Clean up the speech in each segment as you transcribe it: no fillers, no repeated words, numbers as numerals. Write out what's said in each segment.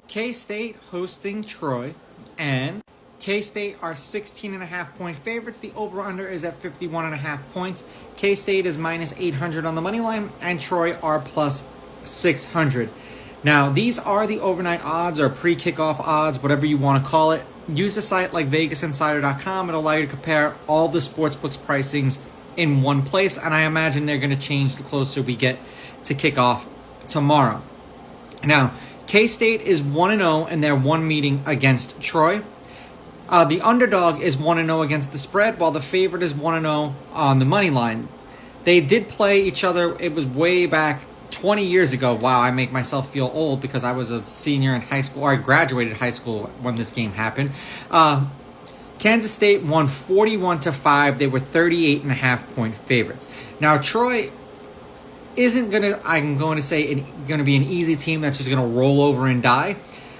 K-State hosting Troy, and K-State are 16.5-point favorites. The over-under is at 51.5 points. K-State is minus 800 on the money line, and Troy are plus 600. Now, these are the overnight odds or pre-kickoff odds, whatever you want to call it. Use a site like VegasInsider.com. It'll allow you to compare all the sportsbooks pricings in one place, and I imagine they're going to change the closer we get to kickoff tomorrow. Now, K-State is 1-0 in their one meeting against Troy. The underdog is 1-0 against the spread, while the favorite is 1-0 on the money line. They did play each other. It was way back 20 years ago. Wow, I make myself feel old because I was a senior in high school, or I graduated high school when this game happened. Kansas State won 41-5. They were 38.5-point favorites. Now, Troy isn't going to be an easy team that's just going to roll over and die.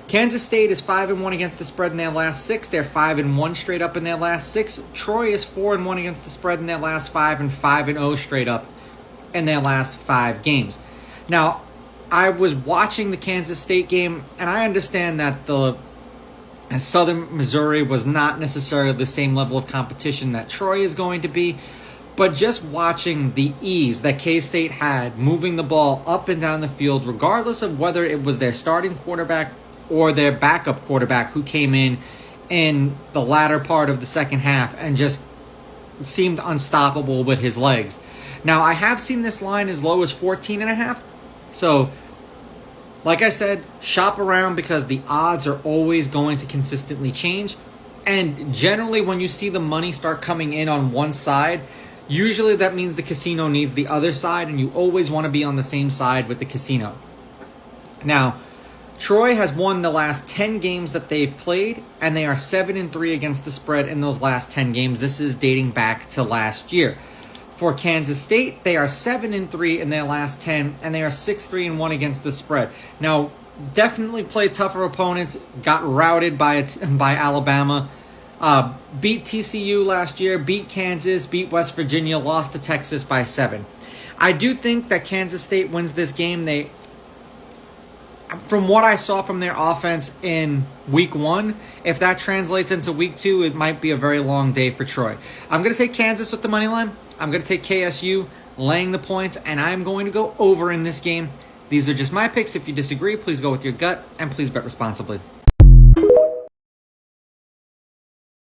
Kansas State is 5-1 against the spread in their last 6. They're 5-1 straight up in their last 6. Troy is 4-1 against the spread in their last 5 and 5-0 straight up in their last 5 games. Now, I was watching the Kansas State game, and I understand that the Southern Missouri was not necessarily the same level of competition that Troy is going to be. But just watching the ease that K-State had moving the ball up and down the field, regardless of whether it was their starting quarterback or their backup quarterback who came in the latter part of the second half and just seemed unstoppable with his legs. Now, I have seen this line as low as 14.5. So, like I said, shop around because the odds are always going to consistently change. And generally, when you see the money start coming in on one side, usually that means the casino needs the other side, and you always want to be on the same side with the casino. Now, Troy has won the last 10 games that they've played, and they are 7-3 against the spread in those last 10 games. This is dating back to last year. For Kansas State, they are 7-3 in their last 10, and they are 6-3-1 against the spread. Now, definitely played tougher opponents, got routed by Alabama. Beat TCU last year, beat Kansas, beat West Virginia, lost to Texas by 7. I do think that Kansas State wins this game. From what I saw from their offense in week 1, if that translates into week 2, it might be a very long day for Troy. I'm going to take Kansas with the money line. I'm going to take KSU laying the points, and I'm going to go over in this game. These are just my picks. If you disagree, please go with your gut, and please bet responsibly.